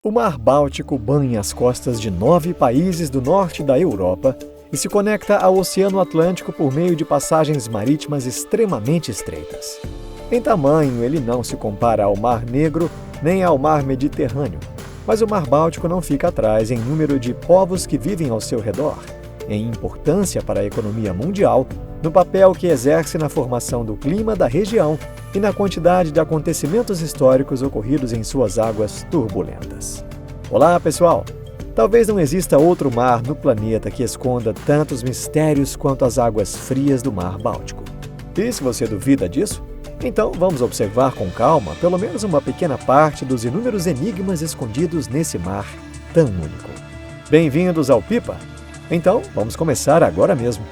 O Mar Báltico banha as costas de 9 países do norte da Europa e se conecta ao Oceano Atlântico por meio de passagens marítimas extremamente estreitas. Em tamanho, ele não se compara ao Mar Negro nem ao Mar Mediterrâneo, mas o Mar Báltico não fica atrás em número de povos que vivem ao seu redor, em importância para a economia mundial, no papel que exerce na formação do clima da região e na quantidade de acontecimentos históricos ocorridos em suas águas turbulentas. Olá, pessoal! Talvez não exista outro mar no planeta que esconda tantos mistérios quanto as águas frias do Mar Báltico. E se você duvida disso, então vamos observar com calma pelo menos uma pequena parte dos inúmeros enigmas escondidos nesse mar tão único. Bem-vindos ao Pipa! Então, vamos começar agora mesmo.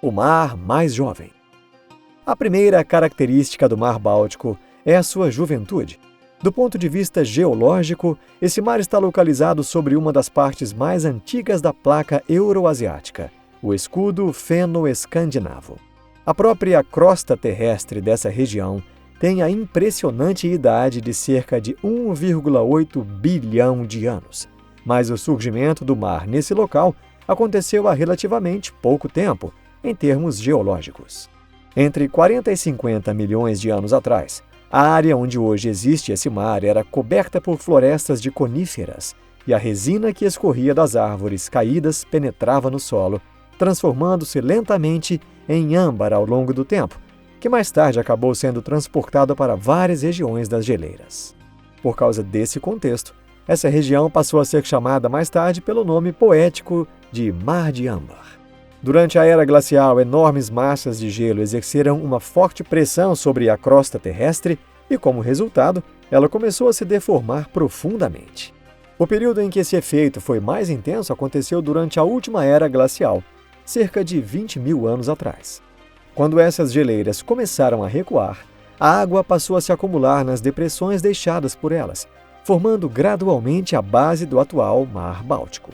O mar mais jovem. A primeira característica do Mar Báltico é a sua juventude. Do ponto de vista geológico, esse mar está localizado sobre uma das partes mais antigas da placa euroasiática, o escudo feno-escandinavo. A própria crosta terrestre dessa região tem a impressionante idade de cerca de 1,8 bilhão de anos, mas o surgimento do mar nesse local aconteceu há relativamente pouco tempo, em termos geológicos. Entre 40 e 50 milhões de anos atrás, a área onde hoje existe esse mar era coberta por florestas de coníferas e a resina que escorria das árvores caídas penetrava no solo, transformando-se lentamente em âmbar ao longo do tempo, que mais tarde acabou sendo transportado para várias regiões das geleiras. Por causa desse contexto, essa região passou a ser chamada mais tarde pelo nome poético de Mar de Âmbar. Durante a era glacial, enormes massas de gelo exerceram uma forte pressão sobre a crosta terrestre e, como resultado, ela começou a se deformar profundamente. O período em que esse efeito foi mais intenso aconteceu durante a última era glacial, cerca de 20 mil anos atrás. Quando essas geleiras começaram a recuar, a água passou a se acumular nas depressões deixadas por elas, formando gradualmente a base do atual Mar Báltico.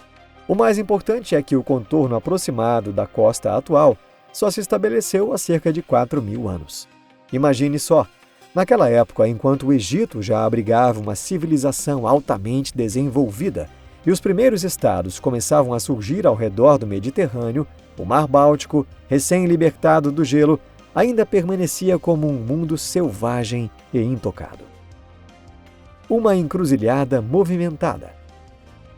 O mais importante é que o contorno aproximado da costa atual só se estabeleceu há cerca de 4 mil anos. Imagine só, naquela época, enquanto o Egito já abrigava uma civilização altamente desenvolvida e os primeiros estados começavam a surgir ao redor do Mediterrâneo, o Mar Báltico, recém-libertado do gelo, ainda permanecia como um mundo selvagem e intocado. Uma encruzilhada movimentada.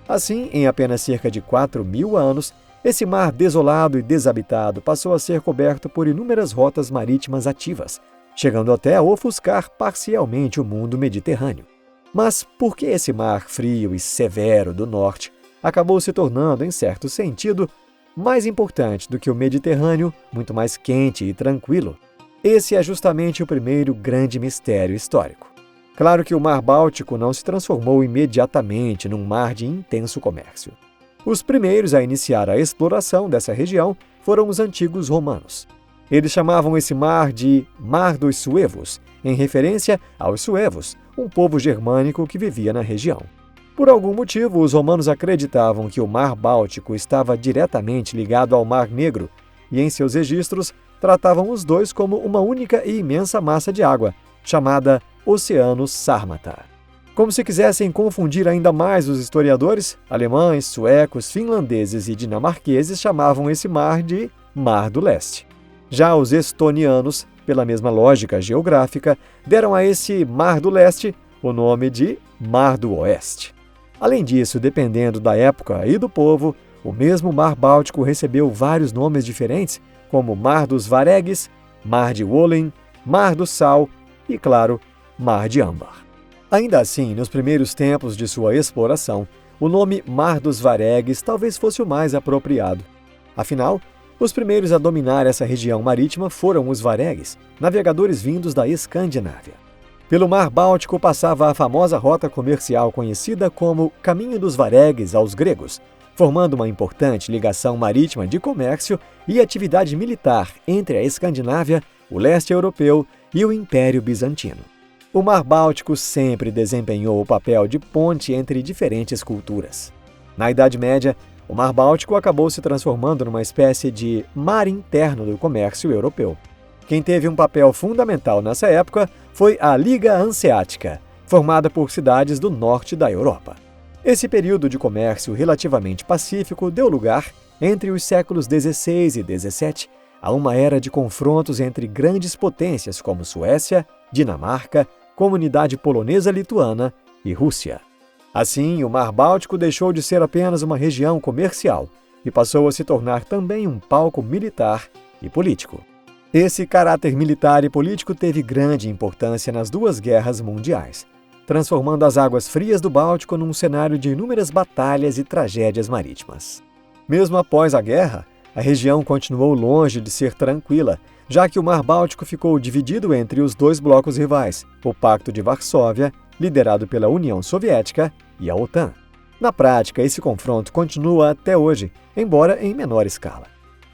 Assim, em apenas cerca de 4 mil anos, esse mar desolado e desabitado passou a ser coberto por inúmeras rotas marítimas ativas, chegando até a ofuscar parcialmente o mundo mediterrâneo. Mas por que esse mar frio e severo do norte acabou se tornando, em certo sentido, mais importante do que o Mediterrâneo, muito mais quente e tranquilo? Esse é justamente o primeiro grande mistério histórico. Claro que o Mar Báltico não se transformou imediatamente num mar de intenso comércio. Os primeiros a iniciar a exploração dessa região foram os antigos romanos. Eles chamavam esse mar de Mar dos Suevos, em referência aos suevos, um povo germânico que vivia na região. Por algum motivo, os romanos acreditavam que o Mar Báltico estava diretamente ligado ao Mar Negro e, em seus registros, tratavam os dois como uma única e imensa massa de água, chamada Oceano Sármata. Como se quisessem confundir ainda mais os historiadores, alemães, suecos, finlandeses e dinamarqueses chamavam esse mar de Mar do Leste. Já os estonianos, pela mesma lógica geográfica, deram a esse Mar do Leste o nome de Mar do Oeste. Além disso, dependendo da época e do povo, o mesmo Mar Báltico recebeu vários nomes diferentes, como Mar dos Varegues, Mar de Wolin, Mar do Sal e, claro, Mar de Âmbar. Ainda assim, nos primeiros tempos de sua exploração, o nome Mar dos Varegues talvez fosse o mais apropriado. Afinal, os primeiros a dominar essa região marítima foram os varegues, navegadores vindos da Escandinávia. Pelo Mar Báltico passava a famosa rota comercial conhecida como Caminho dos Varegues aos gregos, formando uma importante ligação marítima de comércio e atividade militar entre a Escandinávia, o leste europeu e o Império Bizantino. O Mar Báltico sempre desempenhou o papel de ponte entre diferentes culturas. Na Idade Média, O Mar Báltico acabou se transformando numa espécie de mar interno do comércio europeu. Quem teve um papel fundamental nessa época foi a Liga Hanseática, formada por cidades do norte da Europa. Esse período de comércio relativamente pacífico deu lugar, entre os séculos XVI e XVII, a uma era de confrontos entre grandes potências como Suécia, Dinamarca, Comunidade Polonesa-Lituana e Rússia. Assim, o Mar Báltico deixou de ser apenas uma região comercial e passou a se tornar também um palco militar e político. Esse caráter militar e político teve grande importância nas duas guerras mundiais, transformando as águas frias do Báltico num cenário de inúmeras batalhas e tragédias marítimas. Mesmo após a guerra, a região continuou longe de ser tranquila, já que o Mar Báltico ficou dividido entre os dois blocos rivais, o Pacto de Varsóvia, liderado pela União Soviética, e a OTAN. Na prática, esse confronto continua até hoje, embora em menor escala.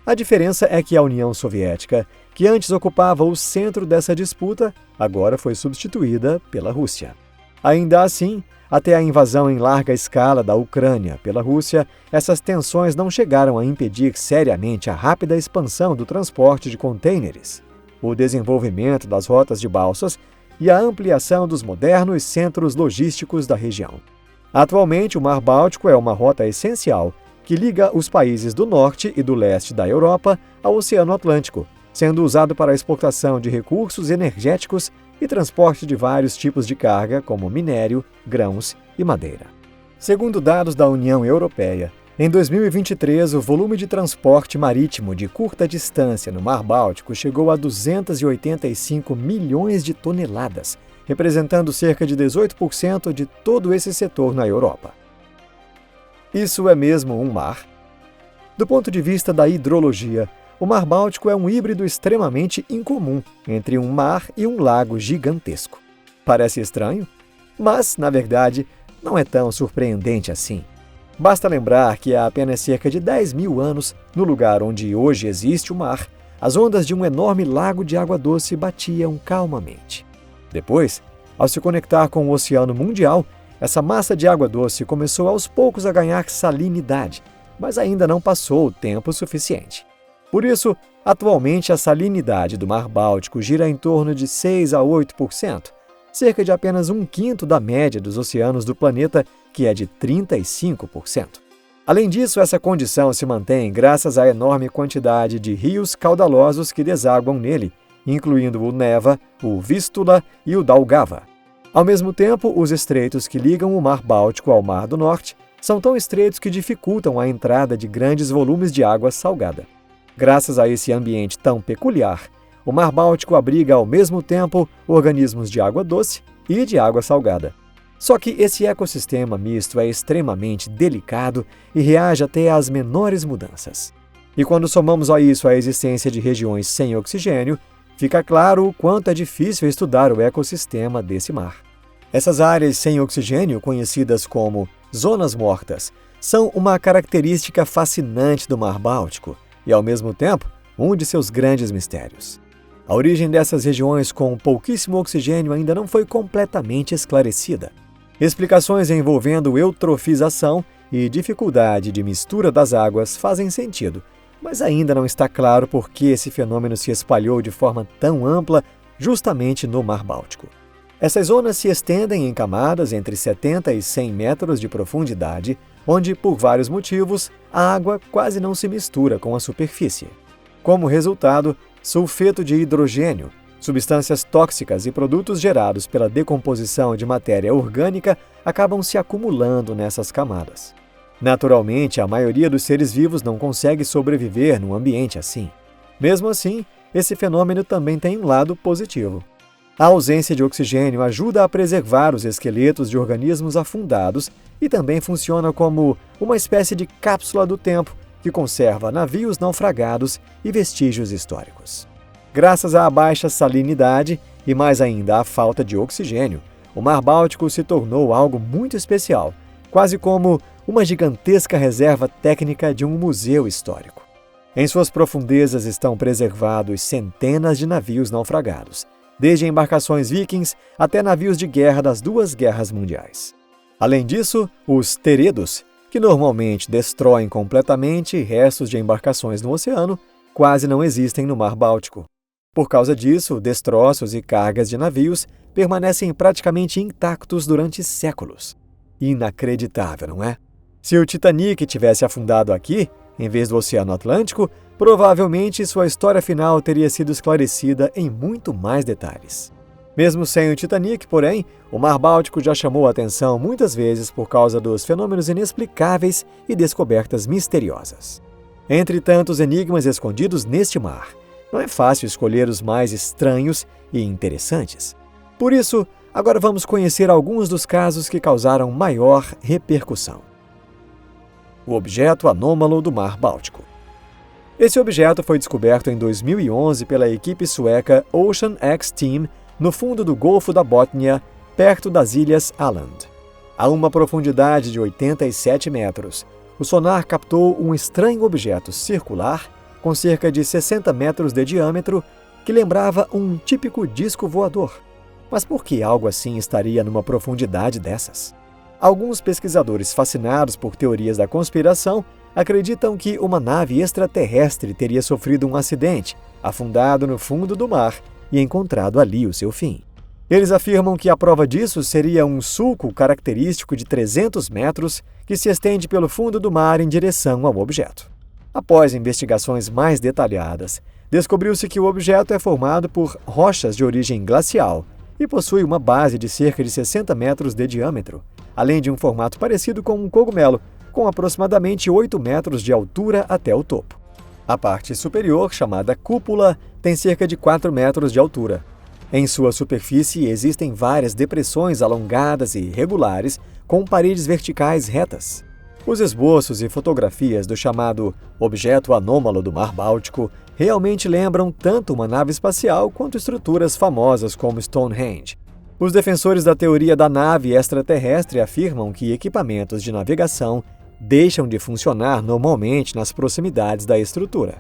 A diferença é que a União Soviética, que antes ocupava o centro dessa disputa, agora foi substituída pela Rússia. Ainda assim, até a invasão em larga escala da Ucrânia pela Rússia, essas tensões não chegaram a impedir seriamente a rápida expansão do transporte de contêineres, o desenvolvimento das rotas de balsas e a ampliação dos modernos centros logísticos da região. Atualmente, o Mar Báltico é uma rota essencial que liga os países do norte e do leste da Europa ao Oceano Atlântico, sendo usado para a exportação de recursos energéticos e transporte de vários tipos de carga, como minério, grãos e madeira. Segundo dados da União Europeia, em 2023, o volume de transporte marítimo de curta distância no Mar Báltico chegou a 285 milhões de toneladas, representando cerca de 18% de todo esse setor na Europa. Isso é mesmo um mar? Do ponto de vista da hidrologia, o Mar Báltico é um híbrido extremamente incomum entre um mar e um lago gigantesco. Parece estranho, mas, na verdade, não é tão surpreendente assim. Basta lembrar que há apenas cerca de 10 mil anos, no lugar onde hoje existe o mar, as ondas de um enorme lago de água doce batiam calmamente. Depois, ao se conectar com o Oceano Mundial, essa massa de água doce começou aos poucos a ganhar salinidade, mas ainda não passou o tempo suficiente. Por isso, atualmente a salinidade do Mar Báltico gira em torno de 6 a 8%, cerca de apenas um quinto da média dos oceanos do planeta, que é de 35%. Além disso, essa condição se mantém graças à enorme quantidade de rios caudalosos que desaguam nele, incluindo o Neva, o Vístula e o Daugava. Ao mesmo tempo, os estreitos que ligam o Mar Báltico ao Mar do Norte são tão estreitos que dificultam a entrada de grandes volumes de água salgada. Graças a esse ambiente tão peculiar, o Mar Báltico abriga ao mesmo tempo organismos de água doce e de água salgada. Só que esse ecossistema misto é extremamente delicado e reage até às menores mudanças. E quando somamos a isso a existência de regiões sem oxigênio, fica claro o quanto é difícil estudar o ecossistema desse mar. Essas áreas sem oxigênio, conhecidas como zonas mortas, são uma característica fascinante do Mar Báltico e, ao mesmo tempo, um de seus grandes mistérios. A origem dessas regiões com pouquíssimo oxigênio ainda não foi completamente esclarecida. Explicações envolvendo eutrofização e dificuldade de mistura das águas fazem sentido, mas ainda não está claro por que esse fenômeno se espalhou de forma tão ampla justamente no Mar Báltico. Essas zonas se estendem em camadas entre 70 e 100 metros de profundidade, onde, por vários motivos, a água quase não se mistura com a superfície. Como resultado, sulfeto de hidrogênio, substâncias tóxicas e produtos gerados pela decomposição de matéria orgânica acabam se acumulando nessas camadas. Naturalmente, a maioria dos seres vivos não consegue sobreviver num ambiente assim. Mesmo assim, esse fenômeno também tem um lado positivo. A ausência de oxigênio ajuda a preservar os esqueletos de organismos afundados e também funciona como uma espécie de cápsula do tempo que conserva navios naufragados e vestígios históricos. Graças à baixa salinidade e mais ainda à falta de oxigênio, o Mar Báltico se tornou algo muito especial, quase como uma gigantesca reserva técnica de um museu histórico. Em suas profundezas estão preservados centenas de navios naufragados, desde embarcações vikings até navios de guerra das duas guerras mundiais. Além disso, os teredos, que normalmente destroem completamente restos de embarcações no oceano, quase não existem no Mar Báltico. Por causa disso, destroços e cargas de navios permanecem praticamente intactos durante séculos. Inacreditável, não é? Se o Titanic tivesse afundado aqui, em vez do Oceano Atlântico, provavelmente sua história final teria sido esclarecida em muito mais detalhes. Mesmo sem o Titanic, porém, o Mar Báltico já chamou a atenção muitas vezes por causa dos fenômenos inexplicáveis e descobertas misteriosas. Entre tantos enigmas escondidos neste mar, não é fácil escolher os mais estranhos e interessantes. Por isso, agora vamos conhecer alguns dos casos que causaram maior repercussão. O objeto anômalo do Mar Báltico. Esse objeto foi descoberto em 2011 pela equipe sueca Ocean X Team no fundo do Golfo da Bótnia, perto das Ilhas Åland. A uma profundidade de 87 metros, o sonar captou um estranho objeto circular com cerca de 60 metros de diâmetro que lembrava um típico disco voador. Mas por que algo assim estaria numa profundidade dessas? Alguns pesquisadores fascinados por teorias da conspiração acreditam que uma nave extraterrestre teria sofrido um acidente, afundado no fundo do mar e encontrado ali o seu fim. Eles afirmam que a prova disso seria um sulco característico de 300 metros que se estende pelo fundo do mar em direção ao objeto. Após investigações mais detalhadas, descobriu-se que o objeto é formado por rochas de origem glacial e possui uma base de cerca de 60 metros de diâmetro, além de um formato parecido com um cogumelo, com aproximadamente 8 metros de altura até o topo. A parte superior, chamada cúpula, tem cerca de 4 metros de altura. Em sua superfície existem várias depressões alongadas e regulares, com paredes verticais retas. Os esboços e fotografias do chamado objeto anômalo do Mar Báltico realmente lembram tanto uma nave espacial quanto estruturas famosas como Stonehenge. Os defensores da teoria da nave extraterrestre afirmam que equipamentos de navegação deixam de funcionar normalmente nas proximidades da estrutura.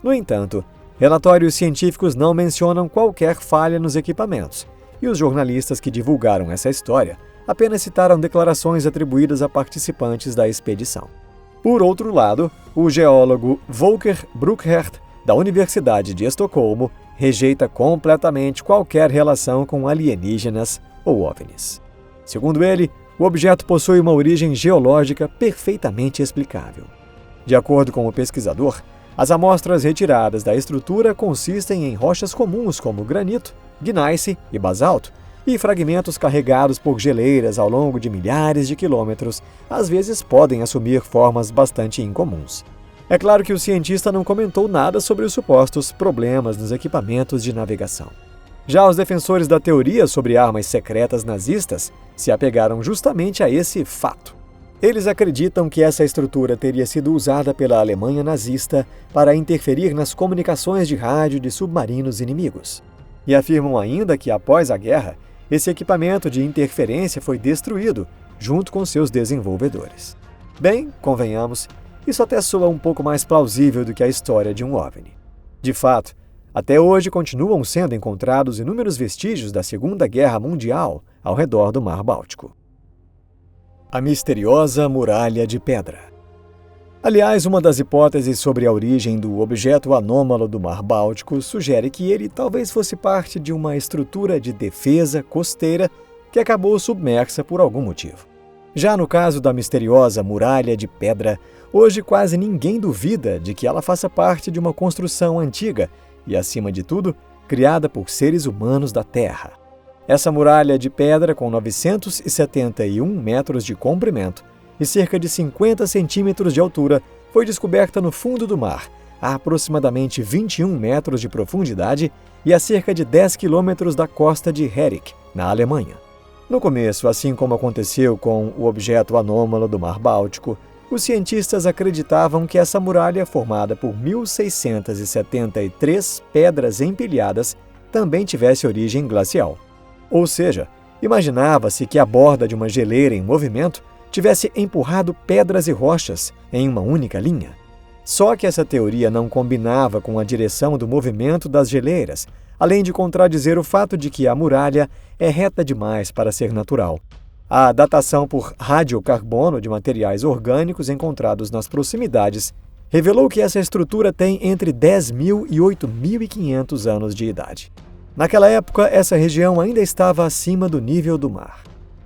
No entanto, relatórios científicos não mencionam qualquer falha nos equipamentos, e os jornalistas que divulgaram essa história apenas citaram declarações atribuídas a participantes da expedição. Por outro lado, o geólogo Volker Bruckert, da Universidade de Estocolmo, rejeita completamente qualquer relação com alienígenas ou OVNIs. Segundo ele, o objeto possui uma origem geológica perfeitamente explicável. De acordo com o pesquisador, as amostras retiradas da estrutura consistem em rochas comuns como granito, gneiss e basalto, e fragmentos carregados por geleiras ao longo de milhares de quilômetros, às vezes podem assumir formas bastante incomuns. É claro que o cientista não comentou nada sobre os supostos problemas nos equipamentos de navegação. Já os defensores da teoria sobre armas secretas nazistas se apegaram justamente a esse fato. Eles acreditam que essa estrutura teria sido usada pela Alemanha nazista para interferir nas comunicações de rádio de submarinos inimigos. E afirmam ainda que, após a guerra, esse equipamento de interferência foi destruído, junto com seus desenvolvedores. Bem, convenhamos, isso até soa um pouco mais plausível do que a história de um OVNI. De fato, até hoje continuam sendo encontrados inúmeros vestígios da Segunda Guerra Mundial ao redor do Mar Báltico. A misteriosa muralha de pedra. Aliás, uma das hipóteses sobre a origem do objeto anômalo do Mar Báltico sugere que ele talvez fosse parte de uma estrutura de defesa costeira que acabou submersa por algum motivo. Já no caso da misteriosa muralha de pedra, hoje quase ninguém duvida de que ela faça parte de uma construção antiga e, acima de tudo, criada por seres humanos da Terra. Essa muralha de pedra, com 971 metros de comprimento e cerca de 50 centímetros de altura, foi descoberta no fundo do mar, a aproximadamente 21 metros de profundidade e a cerca de 10 quilômetros da costa de Herrick, na Alemanha. No começo, assim como aconteceu com o objeto anômalo do Mar Báltico, os cientistas acreditavam que essa muralha, formada por 1.673 pedras empilhadas, também tivesse origem glacial. Ou seja, imaginava-se que a borda de uma geleira em movimento tivesse empurrado pedras e rochas em uma única linha. Só que essa teoria não combinava com a direção do movimento das geleiras, além de contradizer o fato de que a muralha é reta demais para ser natural. A datação por radiocarbono de materiais orgânicos encontrados nas proximidades revelou que essa estrutura tem entre 10.000 e 8.500 anos de idade. Naquela época, essa região ainda estava acima do nível do mar.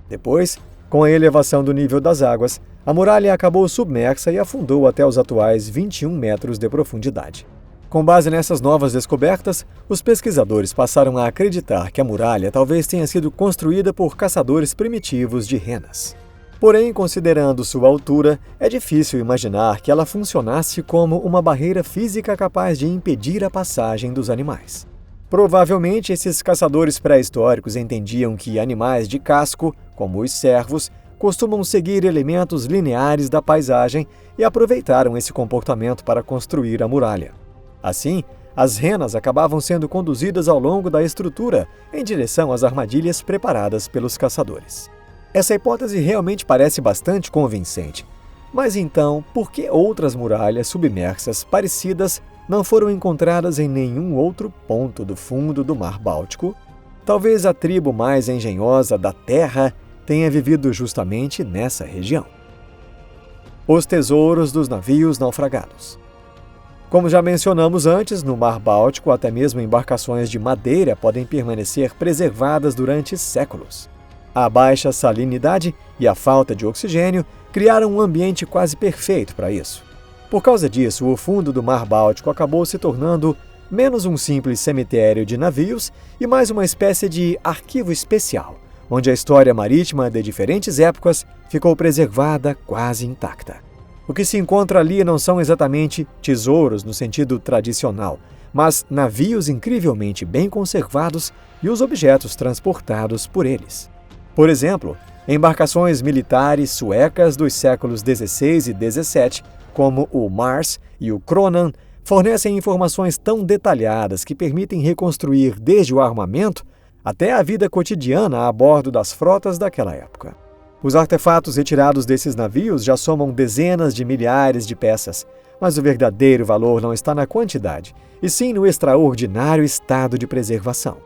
Depois, com a elevação do nível das águas, a muralha acabou submersa e afundou até os atuais 21 metros de profundidade. Com base nessas novas descobertas, os pesquisadores passaram a acreditar que a muralha talvez tenha sido construída por caçadores primitivos de renas. Porém, considerando sua altura, é difícil imaginar que ela funcionasse como uma barreira física capaz de impedir a passagem dos animais. Provavelmente, esses caçadores pré-históricos entendiam que animais de casco, como os cervos, costumam seguir elementos lineares da paisagem e aproveitaram esse comportamento para construir a muralha. Assim, as renas acabavam sendo conduzidas ao longo da estrutura em direção às armadilhas preparadas pelos caçadores. Essa hipótese realmente parece bastante convincente. Mas então, por que outras muralhas submersas parecidas não foram encontradas em nenhum outro ponto do fundo do Mar Báltico? Talvez a tribo mais engenhosa da Terra tenha vivido justamente nessa região. Os tesouros dos navios naufragados. Como já mencionamos antes, no Mar Báltico, até mesmo embarcações de madeira podem permanecer preservadas durante séculos. A baixa salinidade e a falta de oxigênio criaram um ambiente quase perfeito para isso. Por causa disso, o fundo do Mar Báltico acabou se tornando menos um simples cemitério de navios e mais uma espécie de arquivo especial, onde a história marítima de diferentes épocas ficou preservada quase intacta. O que se encontra ali não são exatamente tesouros no sentido tradicional, mas navios incrivelmente bem conservados e os objetos transportados por eles. Por exemplo, embarcações militares suecas dos séculos XVI e XVII, como o Mars e o Kronan, fornecem informações tão detalhadas que permitem reconstruir desde o armamento até a vida cotidiana a bordo das frotas daquela época. Os artefatos retirados desses navios já somam dezenas de milhares de peças, mas o verdadeiro valor não está na quantidade, e sim no extraordinário estado de preservação.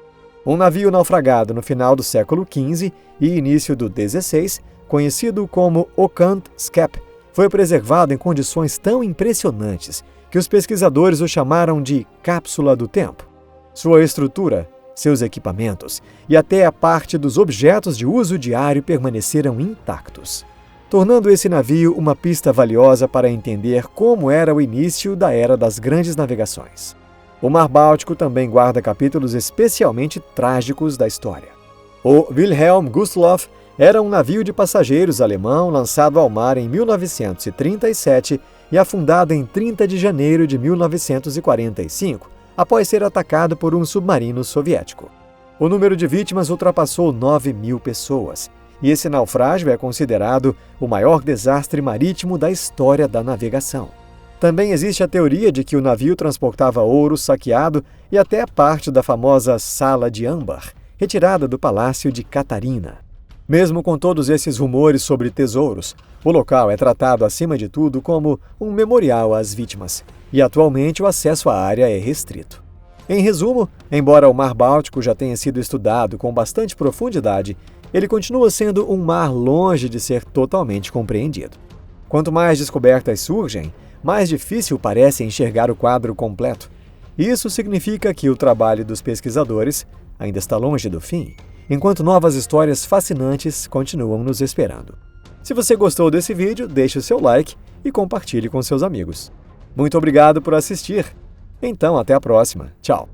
Um navio naufragado no final do século XV e início do XVI, conhecido como Okant Skep, foi preservado em condições tão impressionantes que os pesquisadores o chamaram de cápsula do tempo. Sua estrutura, seus equipamentos e até a parte dos objetos de uso diário permaneceram intactos, tornando esse navio uma pista valiosa para entender como era o início da era das grandes navegações. O Mar Báltico também guarda capítulos especialmente trágicos da história. O Wilhelm Gustloff era um navio de passageiros alemão lançado ao mar em 1937 e afundado em 30 de janeiro de 1945, após ser atacado por um submarino soviético. O número de vítimas ultrapassou 9.000 pessoas, e esse naufrágio é considerado o maior desastre marítimo da história da navegação. Também existe a teoria de que o navio transportava ouro saqueado e até parte da famosa Sala de Âmbar, retirada do Palácio de Catarina. Mesmo com todos esses rumores sobre tesouros, o local é tratado acima de tudo como um memorial às vítimas, e atualmente o acesso à área é restrito. Em resumo, embora o Mar Báltico já tenha sido estudado com bastante profundidade, ele continua sendo um mar longe de ser totalmente compreendido. Quanto mais descobertas surgem, mais difícil parece enxergar o quadro completo. Isso significa que o trabalho dos pesquisadores ainda está longe do fim, enquanto novas histórias fascinantes continuam nos esperando. Se você gostou desse vídeo, deixe o seu like e compartilhe com seus amigos. Muito obrigado por assistir. Então, até a próxima. Tchau!